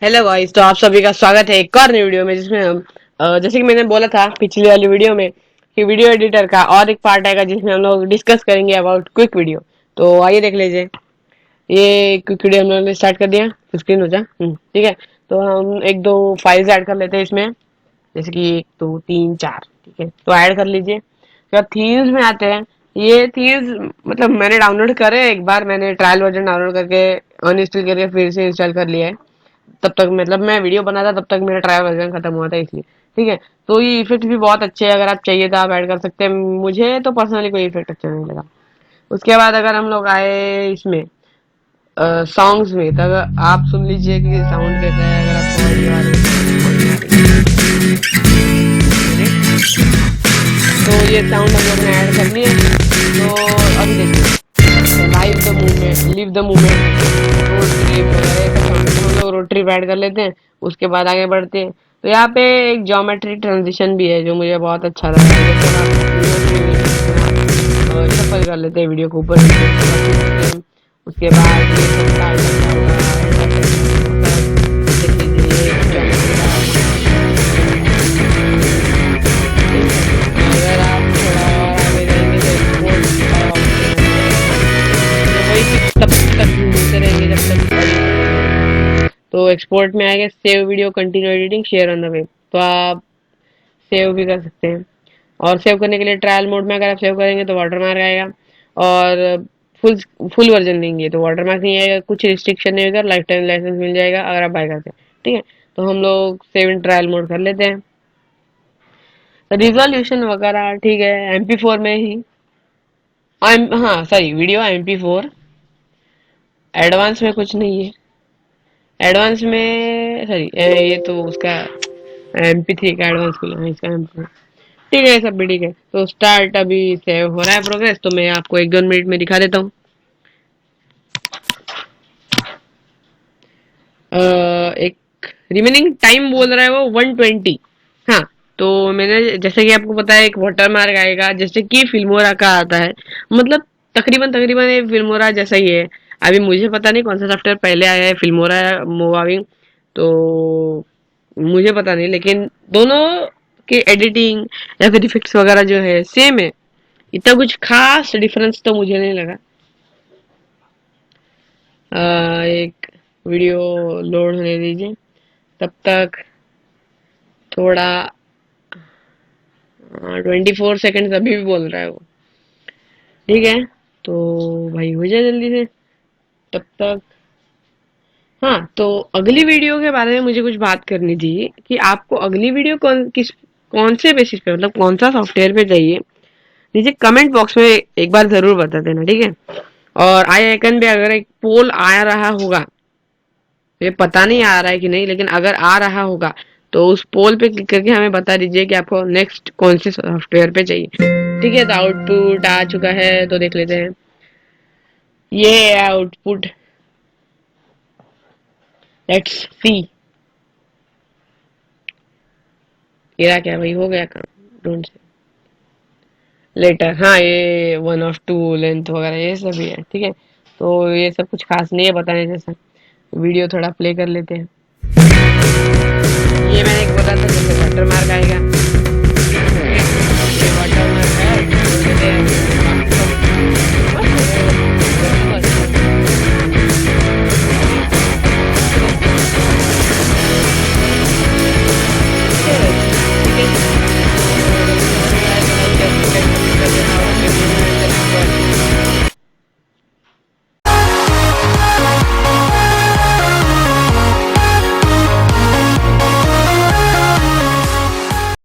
Hello guys, तो आप सभी का स्वागत है एक और नई वीडियो में जिसमें हम जैसे कि मैंने बोला था पिछली वाली वीडियो में कि वीडियो एडिटर का और एक पार्ट आएगा जिसमें हम लोग डिस्कस करेंगे अबाउट क्विक वीडियो। तो आइए देख लीजिए। ये क्विक वीडियो हम लोगों ने स्टार्ट कर दिया। स्क्रीन हो जा। ठीक है। तो हम एक दो फाइल्स ऐड कर लेते हैं इसमें, जैसे कि 1 2 3 4। ठीक है, तो ऐड कर लीजिए। फिर थीम्स में आते हैं। ये थीम्स मतलब मैंने डाउनलोड करे, एक बार मैंने ट्रायल वर्जन डाउनलोड करके अनइंस्टॉल करके फिर से इंस्टॉल कर लिया है। तब तक मतलब मैं वीडियो बना था, तब तक मेरा ट्रायल वर्जन खत्म हुआ था इसलिए। ठीक है। तो ये इफेक्ट भी बहुत अच्छे हैं, अगर आप चाहिए तो आप ऐड कर सकते हैं। मुझे तो पर्सनली कोई इफेक्ट अच्छा नहीं लगा। उसके बाद अगर हम लोग आए इसमें सॉन्ग्स में, तब आप सुन लीजिए कि साउंड कैसा है, अगर आपको ऑडियो आ रही है। तो ये साउंड हम लोग ने ऐड कर लिए। तो अभी देखिए, live the movement, live the movement, road trip वगैरह सब साउंड हम लोग रोड ट्रिप ऐड कर लेते हैं। उसके बाद आगे बढ़ते हैं। तो यहाँ पे एक ज्योमेट्री ट्रांजिशन भी है जो मुझे बहुत अच्छा लगा। जैसे आप सफल कर लेते हैं वीडियो को ऊपर नीचे। उसके बाद ये सब का आइकन होगा, देख लीजिए ये geometry का। अगर आप थोड़ा और आगे जाएंगे तो एक्सपोर्ट का ऑप्शन है। वही कुछ तब तक घूमते रहेंगे जब तक। तो एक्सपोर्ट में आएगा save video, continue editing, share on the web. तो आप सेव भी कर सकते हैं। और सेव करने के लिए ट्रायल मोड में अगर आप सेव करेंगे तो वाटरमार्क आएगा। और फुल फुल वर्जन लेंगे तो वाटरमार्क नहीं आएगा, कुछ रिस्ट्रिक्शन नहीं होगा, लाइफ टाइम लाइसेंस मिल जाएगा अगर आप बाय करते हैं। ठीक है। तो हम लोग सेव इन ट्रायल मोड कर लेते हैं। रिजोल्यूशन वगैरह ठीक है, MP4 में ही। हाँ सॉरी, वीडियो MP4। एडवांस में कुछ नहीं है। एडवांस में सॉरी, ये तो उसका MP3 का एडवांस खुला है, इसका MP4। ठीक है, सब भी ठीक है। तो स्टार्ट अभी सेव हो रहा है प्रोग्रेस, तो मैं आपको 1 2 मिनट में दिखा देता हूँ। एक रिमेनिंग टाइम बोल रहा है वो 120। हाँ। तो मैंने जैसे कि आपको पता है एक वाटर मार्क आएगा जैसे कि फिल्मोरा का आता है। मतलब तकरीबन तकरीबन ये फिल्मोरा जैसा ही है। अभी मुझे पता नहीं कौन सा सॉफ्टवेयर पहले आया है, फिल्मोरा या मोवावी। तो मुझे पता नहीं, लेकिन दोनों के एडिटिंग या फिर इफेक्ट्स वगैरह जो है सेम है। इतना कुछ खास डिफरेंस तो मुझे नहीं लगा। एक वीडियो लोड होने दीजिए तब तक। थोड़ा 24 सेकेंड अभी भी बोल रहा है वो। ठीक है। तो भाई हो जाए जल्दी से तब तक। हाँ, तो अगली वीडियो के बारे में मुझे कुछ बात करनी थी कि आपको अगली वीडियो कौन से बेसिस पे, मतलब कौन सा सॉफ्टवेयर पे चाहिए। नीचे कमेंट बॉक्स में एक बार जरूर बता देना। ठीक है। और आई आइकन पे अगर एक पोल आ रहा होगा, ये पता नहीं आ रहा है कि नहीं, लेकिन अगर आ रहा होगा तो उस पोल पे क्लिक करके हमें बता दीजिए कि आपको नेक्स्ट कौन से सॉफ्टवेयर पे चाहिए। ठीक है। तो आउटपुट आ चुका है, तो देख लेते हैं। ये आउटपुट, लेट्स सी। ये क्या भाई, हो गया काम। Don't say letter. हाँ, ये 1 of 2 लेंथ वगैरह ये सब भी है। ठीक है। तो ये सब कुछ खास नहीं है बताने जैसा। वीडियो थोड़ा प्ले कर लेते हैं। ये मैंने एक बोला था जैसे वाटर मार्क आएगा